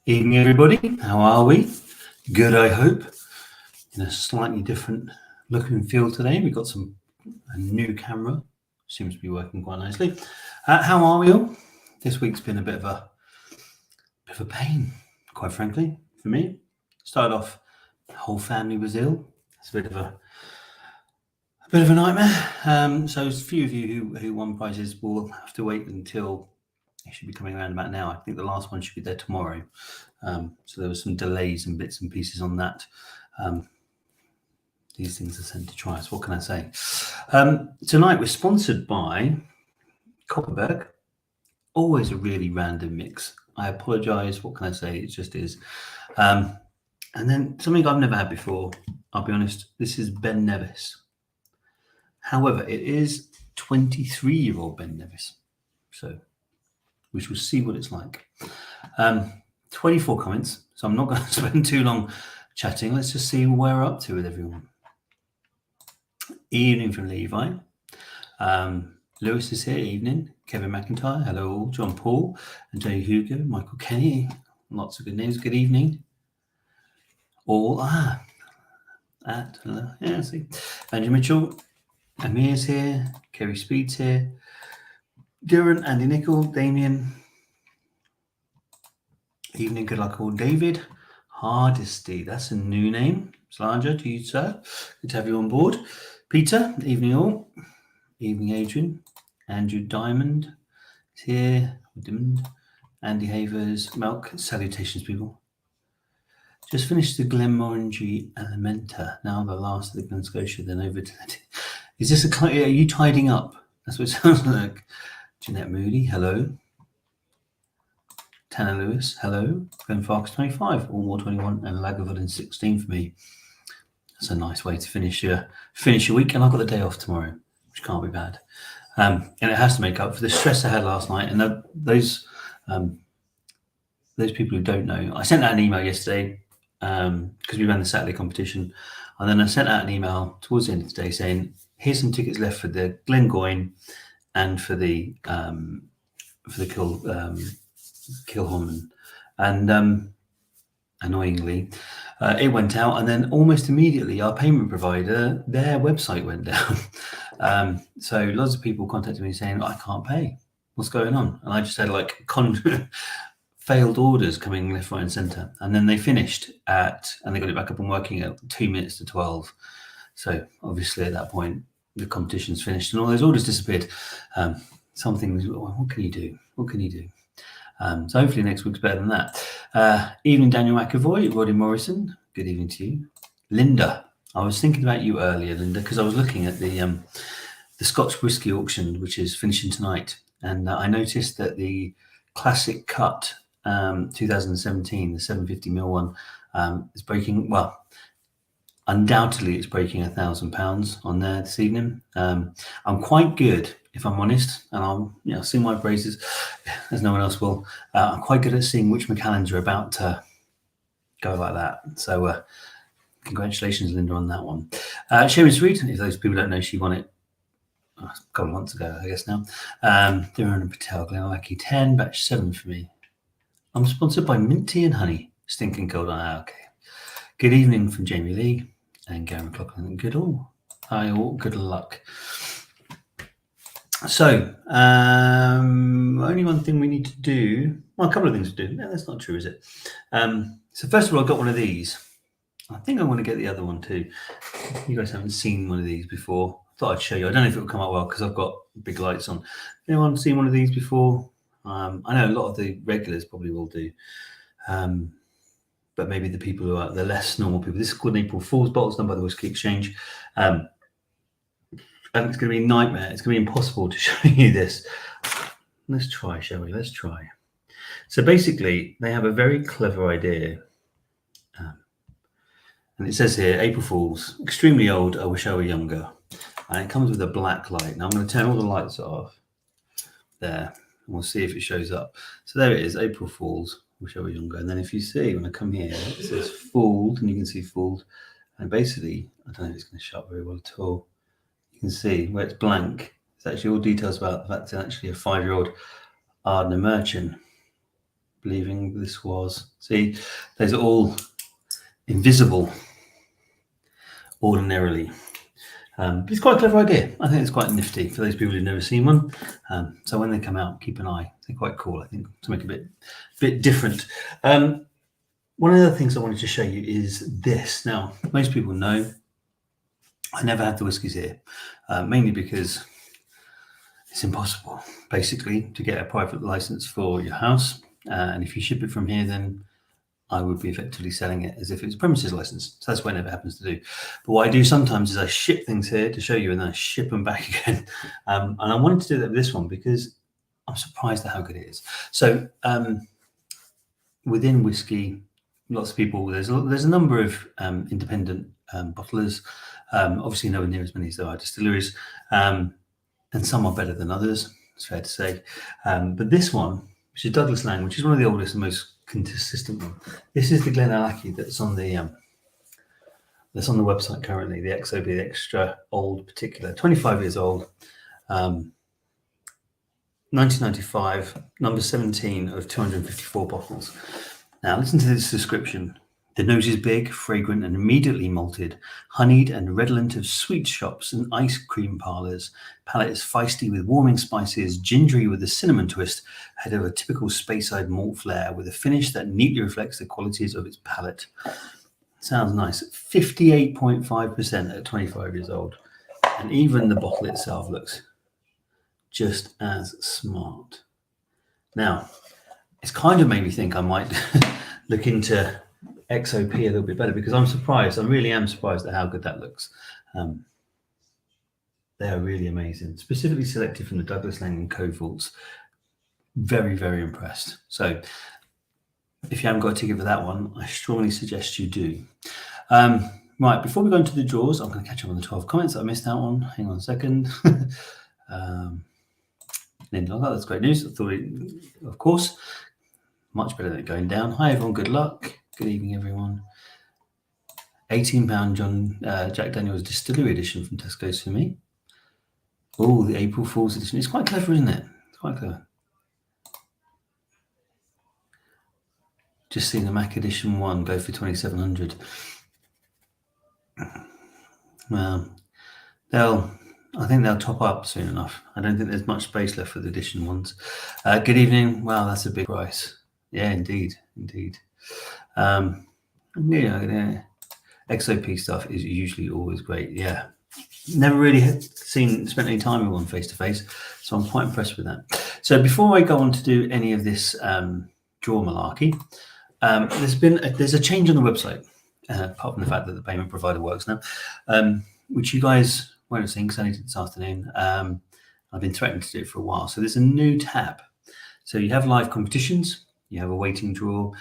Evening, everybody. How are we? Good, I hope. In a slightly different look and feel today. We've got a new camera. Seems to be working quite nicely. How are we all? This week's been a bit of a pain, quite frankly, for me. Started off, the whole family was ill. It's a bit of a nightmare. So a few of you who won prizes will have to wait until it should be coming around about now. I think the last one should be there tomorrow. So there were some delays and bits and pieces on that. These things are sent to try us. What can I say? Tonight we're sponsored by Copperberg. Always a really random mix. I apologise. What can I say? It just is. And then something I've never had before. I'll be honest. This is Ben Nevis. However, it is 23-year-old Ben Nevis. So we shall see what it's like. 24 comments, so I'm not going to spend too long chatting. Let's just see where we're up to with everyone. Evening from Levi. Lewis is here, evening. Kevin McIntyre, hello all. John Paul and Jay Hugo, Michael Kenny. Lots of good names. Good evening. All, hello. Yeah, see. Andrew Mitchell, Amir's here. Kerry Speed's here. Duran, Andy Nicol, Damien. Evening, good luck all. David Hardesty, that's a new name. Slanger to you, sir. Good to have you on board. Peter, evening all. Evening, Adrian. Andrew Diamond is here. Diamond. Andy Havers, Milk. Salutations, people. Just finished the Glenmorangie Elementa. Now the last of the Glen Scotia, then over to the... Is this are you tidying up? That's what it sounds like. Jeanette Moody, hello. Tanner Lewis, hello. Glenn Farkas 25, Allmore 21, and Lagavulin 16 for me. That's a nice way to finish your week, and I've got the day off tomorrow, which can't be bad. And it has to make up for the stress I had last night. And those people who don't know, I sent out an email yesterday because we ran the Saturday competition, and then I sent out an email towards the end of the day saying, "Here's some tickets left for the Glengoyne and for the Kilchoman," and annoyingly, it went out, and then almost immediately our payment provider, their website went down. So lots of people contacted me saying, "I can't pay. What's going on?" And I just had like failed orders coming left, right, and centre. And then they finished and they got it back up and working at 2 minutes to 12. So obviously at that point the competition's finished and all those orders disappeared. Some things, what can you do? What can you do? So hopefully next week's better than that. Evening, Daniel McAvoy, Roddy Morrison. Good evening to you. Linda, I was thinking about you earlier, Linda, because I was looking at the Scotch whisky auction, which is finishing tonight. And I noticed that the Classic Cut 2017, the 750ml one, is breaking, well, undoubtedly it's breaking £1,000 on there this evening. I'm quite good, if I'm honest, and I'll sing my praises as no one else will. I'm quite good at seeing which Macallans are about to go like that. So congratulations, Linda, on that one. Seamus Reed, if those people don't know, she won it a couple of months ago, I guess now. Dhiran Patel, Glenallachie 10, batch 7 for me. I'm sponsored by Mint Tea and Honey, Stinking Cold. Okay. Good evening from Jamie Lee and Gary McLaughlin. Good all. Hi all. Good luck. So, only one thing we need to do. Well, a couple of things to do. No, that's not true, is it? So first of all, I got one of these. I think I want to get the other one too. You guys haven't seen one of these before. I thought I'd show you. I don't know if it will come out well because I've got big lights on. Anyone seen one of these before? I know a lot of the regulars probably will do. But maybe the people who are the less normal people. This is called an April Fool's bottles done by the Whisky Exchange. And it's going to be a nightmare. It's going to be impossible to show you this. Let's try, shall we? Let's try. So basically, they have a very clever idea. And it says here, April Fool's, extremely old, I wish I were younger. And it comes with a black light. Now I'm going to turn all the lights off. There. And we'll see if it shows up. So there it is, April Fool's. Wish I were younger. And then if you see, when I come here, it says fooled, and you can see fooled. And basically, I don't know if it's going to show up very well at all. You can see where it's blank. It's actually all details about the fact it's actually a 5-year-old Ardner Merchant believing this was. See, those are all invisible ordinarily. But it's quite a clever idea. I think it's quite nifty for those people who've never seen one. So when they come out, keep an eye. They're quite cool, I think, to make a bit different. One of the things I wanted to show you is this. Now, most people know I never have the whiskies here, mainly because it's impossible, basically, to get a private license for your house. And if you ship it from here, then I would be effectively selling it as if it's a premises license. So that's what it never happens to do. But what I do sometimes is I ship things here to show you and then I ship them back again. And I wanted to do that with this one because I'm surprised at how good it is. So within whiskey, lots of people, there's a number of independent bottlers, obviously nowhere near as many as there are distilleries, and some are better than others, it's fair to say. But this one, which is Douglas Lang, which is one of the oldest and most consistent one. This is the Glenallachie that's on the website currently, the XOB, the extra old particular, 25 years old, 1995, number 17 of 254 bottles. Now listen to this description. The nose is big, fragrant, and immediately malted, honeyed and redolent of sweet shops and ice cream parlours. Palate is feisty with warming spices, gingery with a cinnamon twist, ahead of a typical Speyside malt flair, with a finish that neatly reflects the qualities of its palate. Sounds nice. 58.5% at 25 years old. And even the bottle itself looks just as smart. Now, it's kind of made me think I might look into XOP a little bit better because I'm surprised. I really am surprised at how good that looks. They are really amazing. Specifically selected from the Douglas Lang and Co vaults. Very, very impressed. So if you haven't got a ticket for that one, I strongly suggest you do. Right, before we go into the draws, I'm going to catch up on the 12 comments that I missed out on. Hang on a second. That's great news. I thought, of course, much better than it going down. Hi, everyone. Good luck. Good evening, everyone. £18 Jack Daniel's Distillery Edition from Tesco's for me. Oh, the April Fool's Edition. It's quite clever, isn't it? It's quite clever. Just seen the Mac Edition 1 go for 2,700. Well, I think they'll top up soon enough. I don't think there's much space left for the edition ones. Good evening. Wow, that's a big price. Yeah, indeed. XOP stuff is usually always great. Yeah, never really spent any time with one face to face, so I'm quite impressed with that. So before I go on to do any of this draw malarkey, there's a change on the website, apart from the fact that the payment provider works now, which you guys won't have seen because I only did this afternoon. I've been threatening to do it for a while. So there's a new tab. So you have live competitions, you have a waiting draw,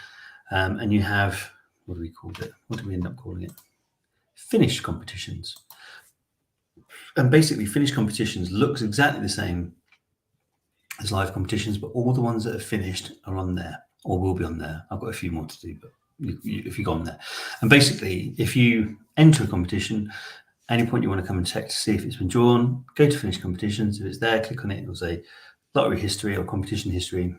and you have, what do we call it? What do we end up calling it? Finished competitions. And basically, finished competitions looks exactly the same as live competitions, but all the ones that are finished are on there, or will be on there. I've got a few more to do, but if you go on there. And basically, if you enter a competition, any point you want to come and check to see if it's been drawn, go to finished competitions. If it's there, click on it. It'll say lottery history or competition history.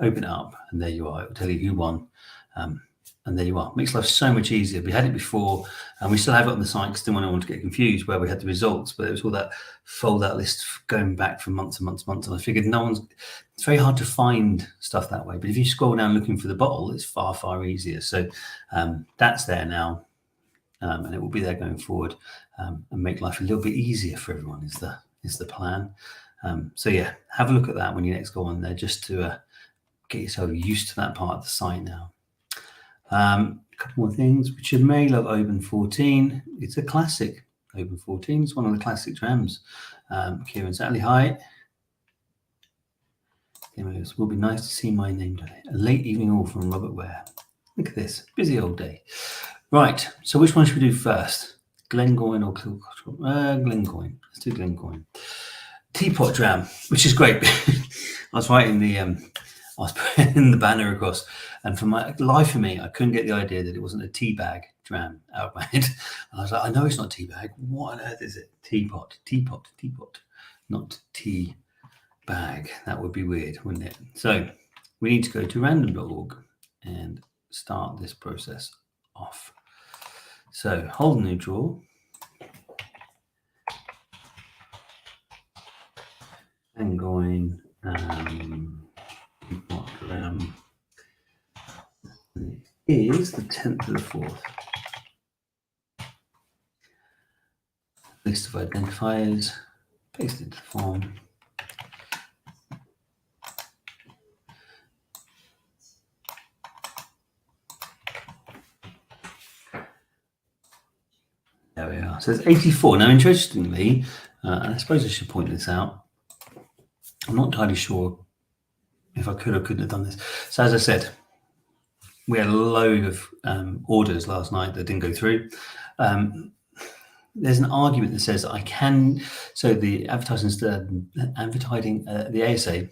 Open it up, and there you are. It'll tell you who won. And there you are. Makes life so much easier. We had it before, and we still have it on the site because didn't want to get confused where we had the results, but it was all that fold-out list going back for months and months and months. And I figured it's very hard to find stuff that way. But if you scroll down looking for the bottle, it's far, far easier. So that's there now, and it will be there going forward, and make life a little bit easier for everyone is the plan. So yeah, have a look at that when you next go on there, just to get yourself used to that part of the site now. A couple more things. Richard May, love Oban 14. It's a classic. Oban 14 is one of the classic drams. Kieran Sally, hi. It will be nice to see my name today. A late evening all from Robert Ware. Look at this. Busy old day. Right. So which one should we do first? Glengoyne or Kilchoman? Glengoyne. Let's do Glengoyne. Teapot dram, which is great. I was putting the banner across, and for my life of me, I couldn't get the idea that it wasn't a tea bag dram out of my head. And I was like, I know it's not tea bag. What on earth is it? Teapot, not tea bag. That would be weird, wouldn't it? So we need to go to random.org and start this process off. So hold new drawer. Glengoyne is the 10th of the 4th. List of identifiers, paste into the form. There we are. So it's 84. Now, interestingly, and I suppose I should point this out, I'm not entirely sure if I could or couldn't have done this. So as I said, we had a load of orders last night that didn't go through. There's an argument that says I can. So the advertising, the ASA,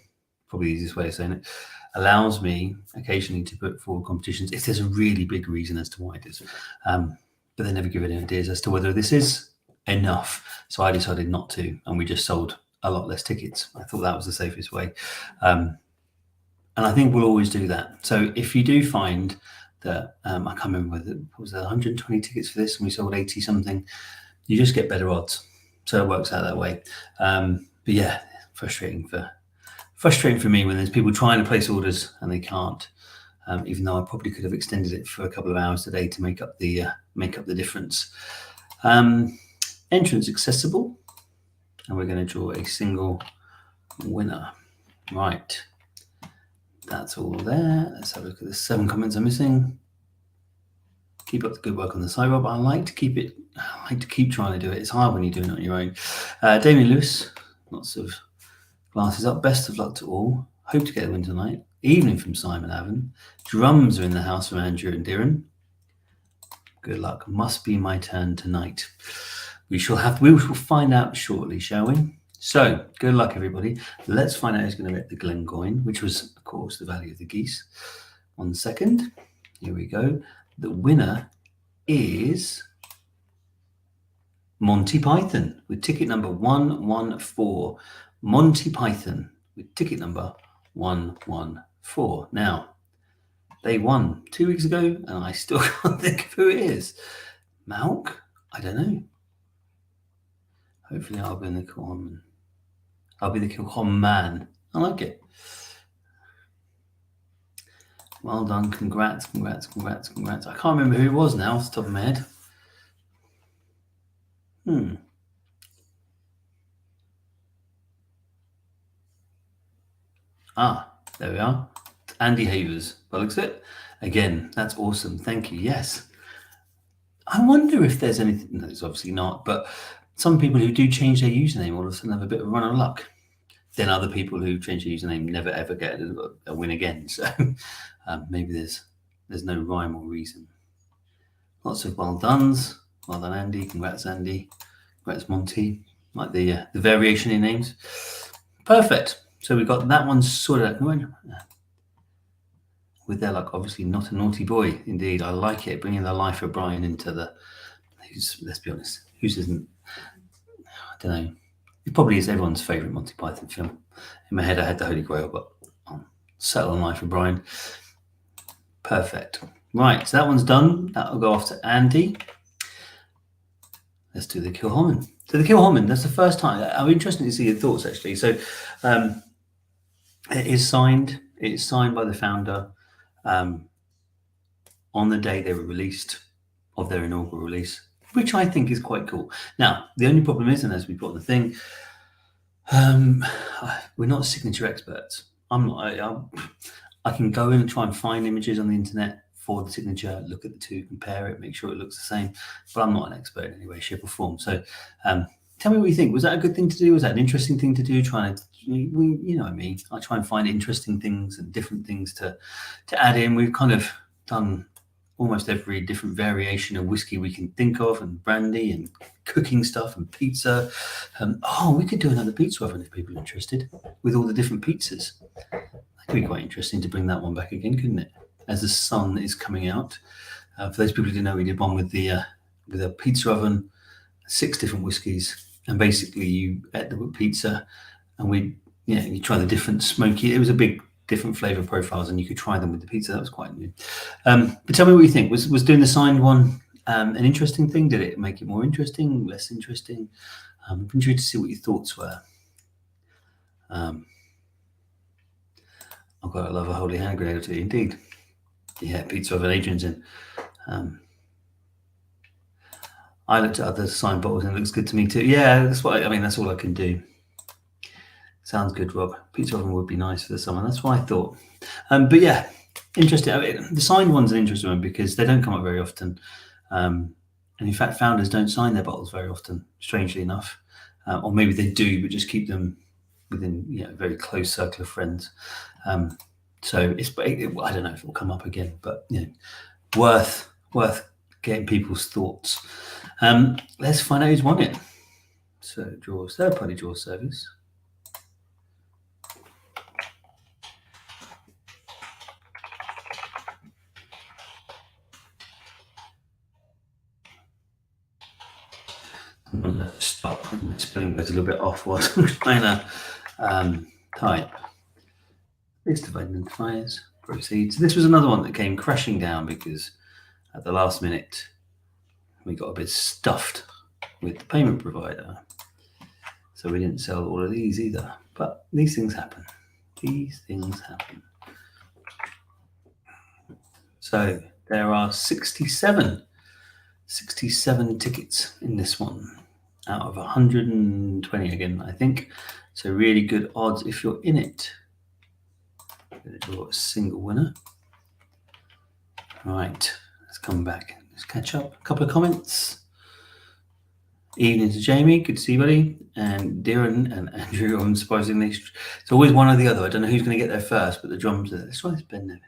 probably the easiest way of saying it, allows me occasionally to put forward competitions if there's a really big reason as to why it is. But they never give any ideas as to whether this is enough. So I decided not to, and we just sold a lot less tickets. I thought that was the safest way. And I think we'll always do that. So if you do find that, I can't remember whether it was 120 tickets for this and we sold 80 something, you just get better odds. So it works out that way. But yeah, frustrating for me when there's people trying to place orders and they can't. Even though I probably could have extended it for a couple of hours today to make up the difference. Entrance accessible, and we're going to draw a single winner. Right, that's all there. Let's have a look at the 7 comments I'm missing. Keep up the good work on the site, Rob. I like to keep trying to do it. It's hard when you're doing it on your own. Damien Lewis, lots of glasses up. Best of luck to all. Hope to get a win tonight. Evening from Simon Avon. Drums are in the house from Andrew and Darren. Good luck. Must be my turn tonight. We shall find out shortly, shall we? So, good luck, everybody. Let's find out who's going to get the Glengoyne, which was, of course, the Valley of the Geese. 1 second. Here we go. The winner is Monty Python with ticket number 114. Monty Python with ticket number 114. Now, they won 2 weeks ago, and I still can't think of who it is. Malk? I don't know. Hopefully, I'll be in the Kilchoman. I'll be the Kilchoman man. I like it. Well done. Congrats. I can't remember who it was now off the top of my head. There we are. Andy Havers. By the looks of it. Again, that's awesome. Thank you. Yes. I wonder if there's anything. No, there's obviously not. But some people who do change their username all of a sudden have a bit of a run of luck. Then other people who change their username never ever get a win again. So maybe there's no rhyme or reason. Lots of well dones. Well done, Andy. Congrats, Andy. Congrats, Monty. Like the variation in names. Perfect. So we've got that one sorted out. With their luck, obviously not a naughty boy. Indeed, I like it. Bringing the life of Brian into the... let's be honest. Whose isn't... I don't know. It probably is everyone's favourite Monty Python film. In my head, I had the Holy Grail, but I'll settle on Life of Brian. Perfect. Right, so that one's done. That'll go off to Andy. Let's do the Kilchoman. So the Kilchoman, that's the first time. I'm interested to see your thoughts, actually. So it is signed. It's signed by the founder on the day they were released, of their inaugural release, which I think is quite cool. Now, the only problem is, and as we put on the thing, we're not signature experts. I'm not. I can go in and try and find images on the internet for the signature, look at the two, compare it, make sure it looks the same. But I'm not an expert in any way, shape, or form. So tell me what you think. Was that a good thing to do? Was that an interesting thing to do? Trying to, you know what I mean? I try and find interesting things and different things to add in. We've kind of done almost every different variation of whiskey we can think of, and brandy and cooking stuff and pizza. We could do another pizza oven if people are interested, with all the different pizzas. That could be quite interesting to bring that one back again, couldn't it? As the sun is coming out. For those people who didn't know, we did one with a pizza oven, 6 different whiskies, and basically you ate the pizza, and you try the different smoky. It was a big different flavor profiles, and you could try them with the pizza. That was quite new. But tell me what you think. Was doing the signed one an interesting thing? Did it make it more interesting, less interesting? I'm intrigued to see what your thoughts were. I've got to love a holy hand grenade or two, indeed. Yeah, pizza oven Adrian's in. I looked at other signed bottles and it looks good to me too. Yeah, that's what I mean. That's all I can do. Sounds good, Rob. Pizza oven would be nice for the summer. That's what I thought. But yeah, interesting. I mean, the signed one's an interesting one because they don't come up very often. And in fact, founders don't sign their bottles very often, strangely enough. Or maybe they do, but just keep them within a very close circle of friends. So I don't know if it will come up again, but worth getting people's thoughts. Let's find out who's won it. So draws, third-party draw service. I'm going to stop. My spelling goes a little bit off whilst I'm trying to type. List of identifiers, proceed. So this was another one that came crashing down because at the last minute we got a bit stuffed with the payment provider. So we didn't sell all of these either. But these things happen. These things happen. So there are 67 tickets in this one out of 120 again, I think. So really good odds if you're in it. I'm going to draw a single winner. Right, let's come back. Let's catch up. A couple of comments. Evening to Jamie, good to see you, buddy. And Darren and Andrew, unsurprisingly. It's always one or the other. I don't know who's going to get there first, but the drums are there. This one is Ben Nevis.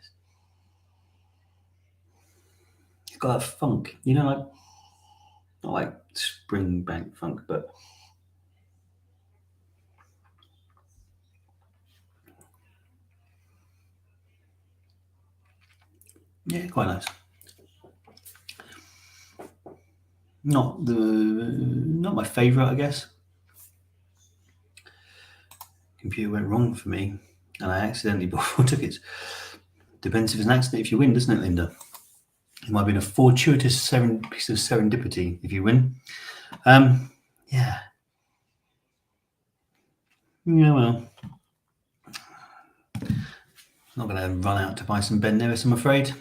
It's got that funk, like, not like spring bank funk, but yeah, quite nice. Not my favorite, I guess. Computer went wrong for me, and I accidentally bought 4 tickets. Depends if it's an accident if you win, doesn't it, Linda? It might have been a fortuitous piece of serendipity if you win. Yeah. Yeah, well, not going to run out to buy some Ben Nevis, I'm afraid.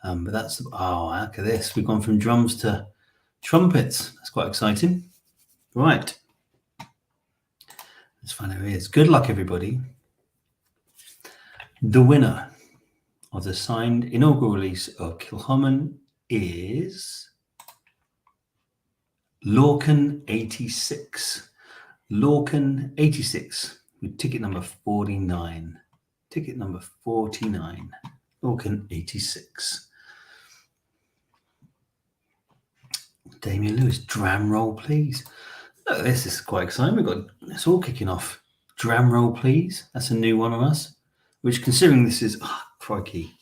But that's, look at this. We've gone from drums to trumpets. That's quite exciting. Right. Let's find out who it is. Good luck, everybody. The winner of the signed inaugural release of Kilchoman is Lorcan86. Lorcan86 with ticket number 49. Ticket number 49. Lorcan86. Damien Lewis, dram roll, please. Oh, this is quite exciting. It's all kicking off. Dram roll, please. That's a new one on us. Which, considering this is, crikey.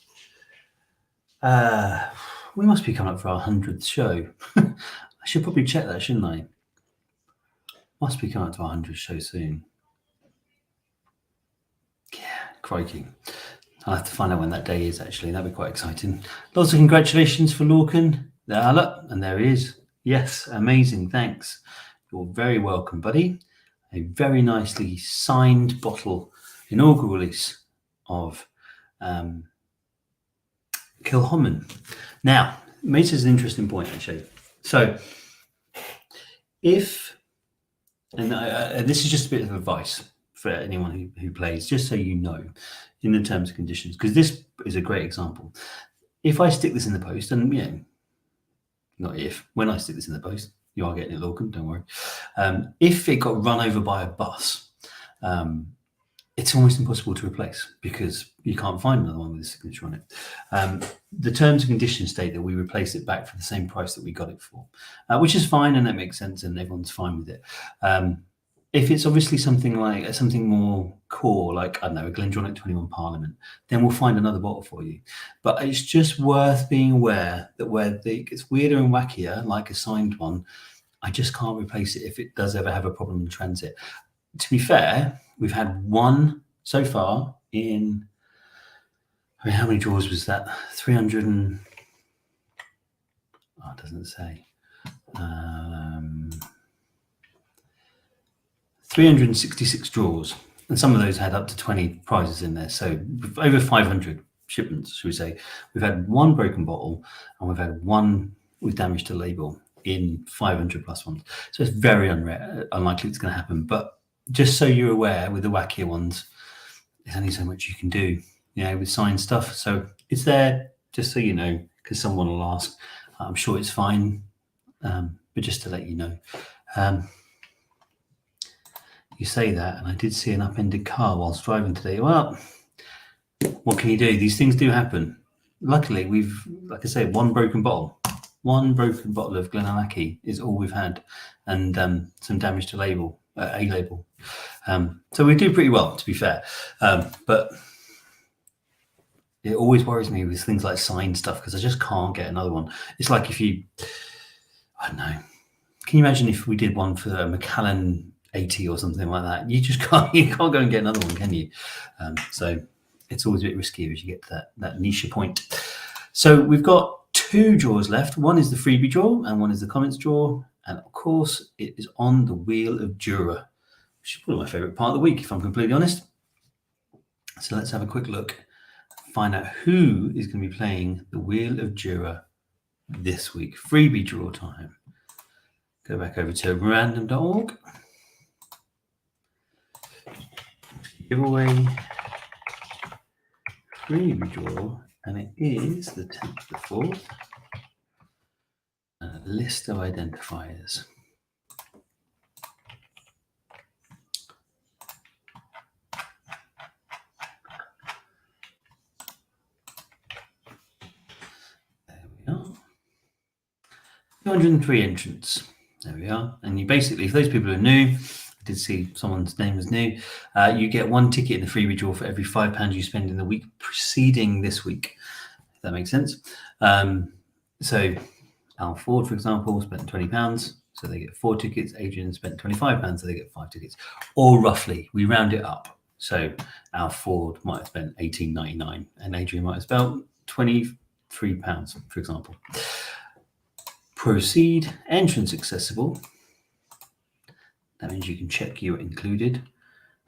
We must be coming up for our 100th show. I should probably check that, shouldn't I? Must be coming up to our 100th show soon. Yeah, crikey. I'll have to find out when that day is, actually. That'd be quite exciting. Lots of congratulations for Lorcan. And there he is. Yes, amazing. Thanks. You're very welcome, buddy. A very nicely signed bottle, inaugural release of Kilchoman. Now, Mate is an interesting point, actually. So, this is just a bit of advice for anyone who plays, just so you know, in the terms and conditions, because this is a great example. If I stick this in the post, and when I stick this in the post, you are getting it, Lorcan, don't worry. If it got run over by a bus, it's almost impossible to replace because you can't find another one with a signature on it. The terms and conditions state that we replace it back for the same price that we got it for, which is fine, and that makes sense, and everyone's fine with it. If it's obviously something more core, like, I don't know, a Glengoyne 21 Parliament, then we'll find another bottle for you. But it's just worth being aware that where it gets weirder and wackier, like a signed one, I just can't replace it if it does ever have a problem in transit. To be fair, we've had one so far in I mean, how many draws was that? 300 and... Oh, it doesn't say. 366 draws. And some of those had up to 20 prizes in there. So over 500 shipments, should we say. We've had one broken bottle and we've had one with damage to label in 500 plus ones. So it's very unlikely it's going to happen. But just so you're aware, with the wackier ones, there's only so much you can do, with signed stuff. So it's there just so you know, because someone will ask. I'm sure it's fine, but just to let you know. You say that, and I did see an upended car whilst driving today. Well, what can you do? These things do happen. Luckily, we've, like I say, one broken bottle of Glengoyne is all we've had, and some damage to label, a label. So we do pretty well, to be fair. But it always worries me with things like signed stuff because I just can't get another one. It's like if you, I don't know. Can you imagine if we did one for a Macallan 80 or something like that? You just can't. You can't go and get another one, can you? So it's always a bit risky as you get to that niche point. So we've got 2 draws left. One is the freebie draw and one is the comments draw. And of course, it is on the Wheel of Jura, which is probably my favourite part of the week, if I'm completely honest. So let's have a quick look, find out who is going to be playing the Wheel of Jura this week. Freebie draw time. Go back over to random.org. Giveaway freebie draw, and it is the 10th of the 4th. A list of identifiers. There we are. 203 entrants. There we are. And you basically, for those people who are new, I did see someone's name was new, you get 1 ticket in the freebie draw for every £5 you spend in the week preceding this week, if that makes sense. So Al Ford, for example, spent £20, so they get 4 tickets. Adrian spent £25, so they get 5 tickets. Or roughly, we round it up. So Al Ford might have spent £18.99 and Adrian might have spent £23, for example. Proceed, entrance accessible. That means you can check you're included.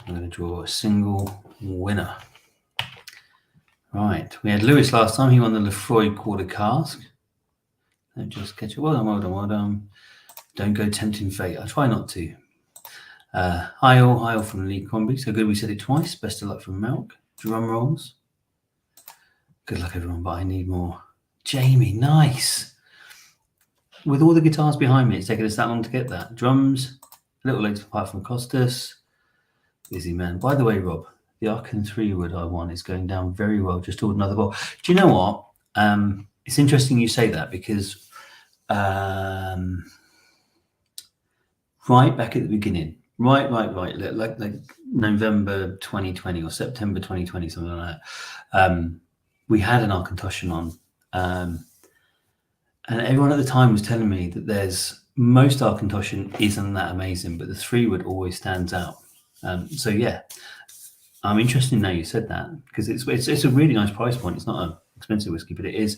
I'm going to draw a single winner. Right, we had Lewis last time. He won the Lefroy quarter cask. Don't just catch it. Well done, well done, well done. Don't go tempting fate. I try not to. Hi all from Lee Crombie. So good we said it twice. Best of luck from Malk. Drum rolls. Good luck everyone, but I need more. Jamie, nice. With all the guitars behind me, it's taken us that long to get that. Drums, a little late apart from Costas. Busy man. By the way, Rob, the Arkan 3 wood I won is going down very well. Just ordered another bowl. Do you know what? It's interesting you say that because right back at the beginning, right, like November 2020 or September 2020, something like that, we had an Arkantosh on, and everyone at the time was telling me that most Arkantosh isn't that amazing, but the 3 wood always stands out. So yeah, I'm interested now you said that because it's a really nice price point. It's not an expensive whiskey, but it is.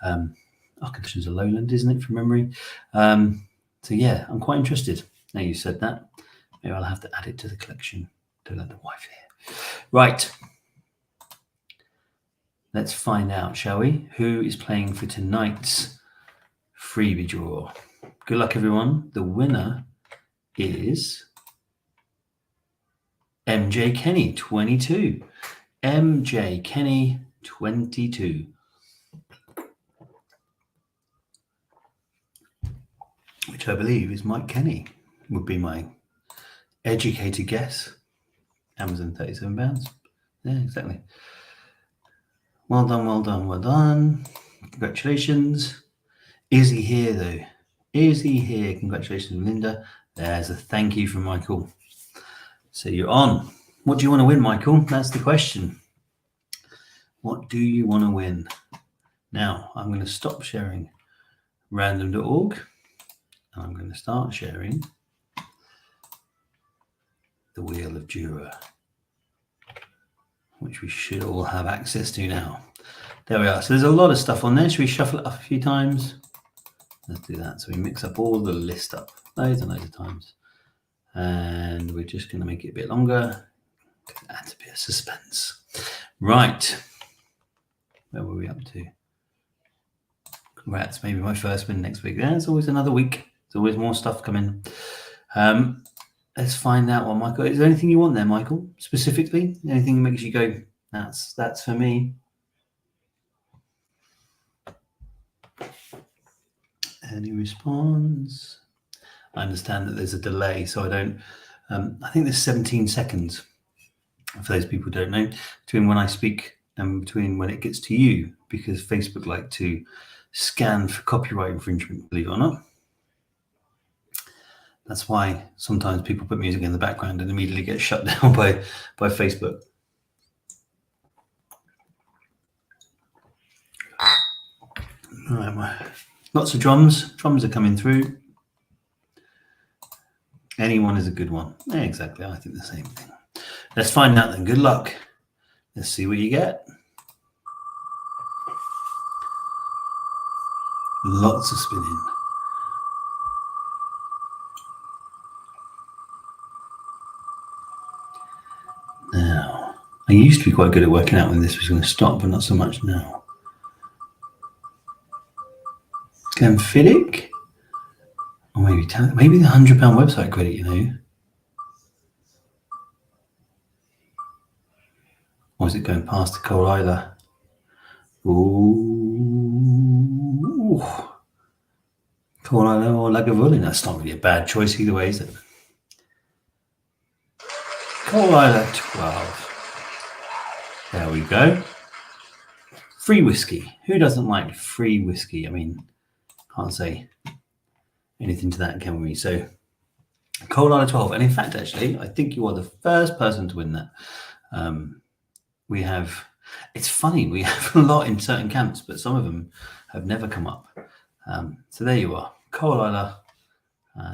Arkantosh is a lowland, isn't it, from memory? So yeah, I'm quite interested now you said that. Maybe I'll have to add it to the collection. Don't let the wife hear. Right. Let's find out, shall we? Who is playing for tonight's freebie draw? Good luck, everyone. The winner is MJ Kenny, 22. MJ Kenny, 22. Which I believe is Mike Kenny, would be my educated guess. Amazon, £37. Yeah, exactly. Well done, well done, well done. Congratulations. Is he here, though? Is he here? Congratulations, Linda. There's a thank you from Michael. So you're on. What do you want to win, Michael? That's the question. What do you want to win? Now, I'm going to stop sharing random.org and I'm going to start sharing the Wheel of Jura, which we should all have access to now. There we are. So there's a lot of stuff on there. Should we shuffle it up a few times? Let's do that. So we mix up all the list up loads and loads of times. And we're just going to make it a bit longer. Add a bit of suspense. Right. Where were we up to? Congrats. Maybe my first win next week. There's always another week. There's always more stuff coming. Let's find out what Michael. Is there anything you want there, Michael? Specifically? Anything that makes you go, that's for me? Any response? I understand that there's a delay, so I don't. I think there's 17 seconds, for those people who don't know, between when I speak and between when it gets to you, because Facebook like to scan for copyright infringement, believe it or not. That's why sometimes people put music in the background and immediately get shut down by Facebook. All right, lots of drums. Drums are coming through. Anyone is a good one. Yeah, exactly. I think the same thing. Let's find out then. Good luck. Let's see what you get. Lots of spinning. Now, I used to be quite good at working out when this was going to stop, but not so much now. Glenfiddich? Or maybe the £100 website credit, you know. Or is it going past the Coal Isla? Ooh. Coal Isla or Lagavulin? That's not really a bad choice either way, is it? Coal Isla 12. There we go. Free whiskey. Who doesn't like free whiskey? I mean, can't say anything to that, can we? So, Coal Isla 12. And in fact, actually, I think you are the first person to win that. We have, it's funny, we have a lot in certain camps, but some of them have never come up. So there you are. Coal Isla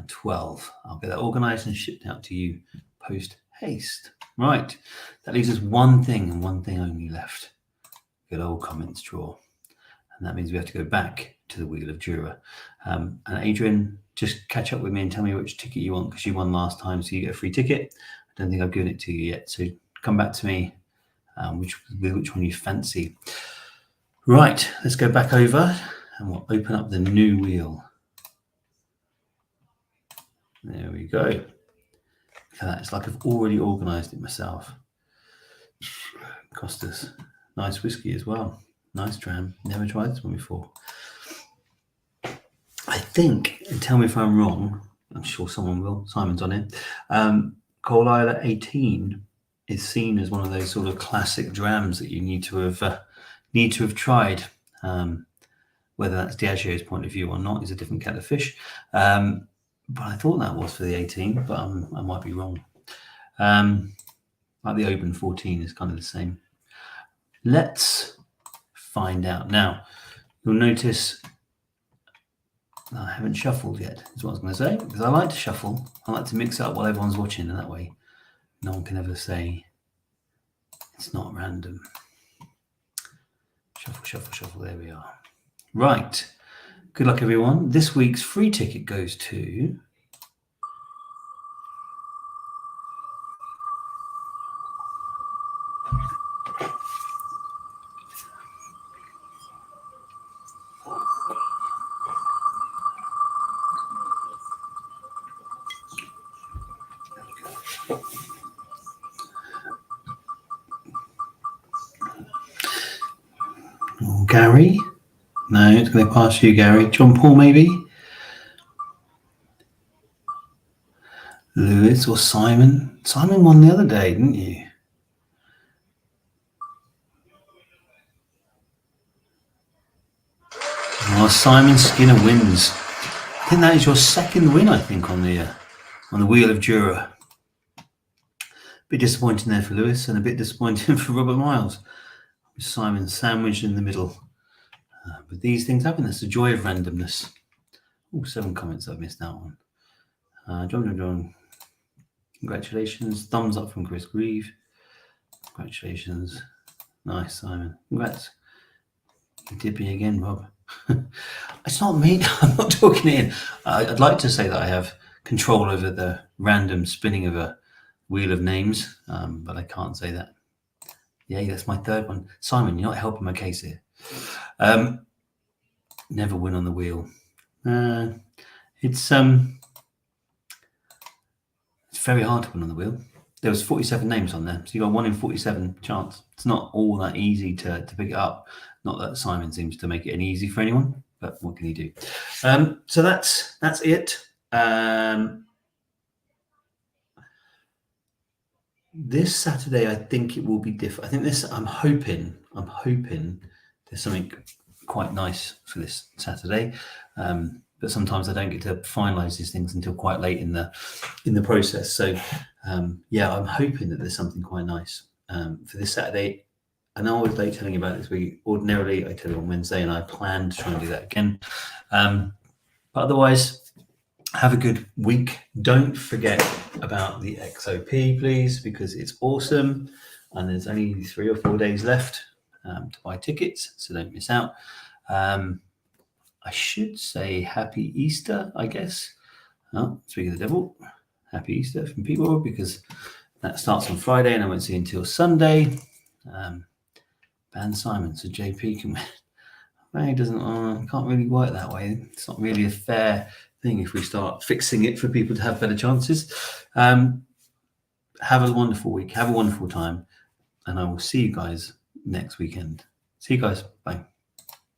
12. I'll get that organised and shipped out to you post haste. Right. That leaves us one thing and one thing only left. Good old comments draw. And that means we have to go back to the Wheel of Jura. And Adrian, just catch up with me and tell me which ticket you want, because you won last time, so you get a free ticket. I don't think I've given it to you yet. So come back to me which one you fancy. Right, let's go back over and we'll open up the new wheel. There we go. Look at that. It's like I've already organised it myself. Cost us nice whiskey as well. Nice dram. Never tried this one before. I think, and tell me if I'm wrong, I'm sure someone will. Simon's on it. Coal Isla 18 is seen as one of those sort of classic drams that you need to have tried. Whether that's Diageo's point of view or not is a different kettle of fish. But I thought that was for the 18, but I might be wrong. Like the Open 14 is kind of the same. Let's find out. Now, you'll notice I haven't shuffled yet, is what I was going to say, because I like to shuffle. I like to mix it up while everyone's watching, and that way no one can ever say it's not random. Shuffle, shuffle, shuffle. There we are. Right. Good luck, everyone. This week's free ticket goes to... Gary? No, it's going to pass you, Gary. John Paul, maybe? Lewis or Simon? Simon won the other day, didn't you? Oh, Simon Skinner wins. I think that is your second win, I think, on the Wheel of Jura. A bit disappointing there for Lewis and a bit disappointing for Robert Miles. Simon sandwiched in the middle. But these things happen. That's the joy of randomness. Oh, 7 comments I've missed out on. John. Congratulations. Thumbs up from Chris Grieve. Congratulations. Nice, Simon. Congrats. It did me again, Rob. It's not me. I'm not talking in. I'd like to say that I have control over the random spinning of a wheel of names, but I can't say that. Yeah, that's my third one. Simon, you're not helping my case here. Never win on the wheel. It's very hard to win on the wheel. There was 47 names on there, so you got 1 in 47 chance. It's not all that easy to pick it up. Not that Simon seems to make it any easy for anyone, but what can he do? So that's it. This Saturday, I think it will be different. I think this. I'm hoping there's something quite nice for this Saturday. But sometimes I don't get to finalise these things until quite late in the process. So yeah, I'm hoping that there's something quite nice for this Saturday. I know I was late telling you about this week. Ordinarily, I tell you on Wednesday, and I plan to try and do that again. But otherwise, have a good week. Don't forget about the XOP, please, because it's awesome. And there's only 3 or 4 days left to buy tickets, so don't miss out. I should say Happy Easter, I guess. Oh, speaking of the devil, Happy Easter from people, because that starts on Friday and I won't see you until Sunday. Ban Simon, so JP can win. It doesn't, can't really work that way. It's not really a fair thing if we start fixing it for people to have better chances. Have a wonderful week. Have a wonderful time. And I will see you guys next weekend. See you guys. Bye.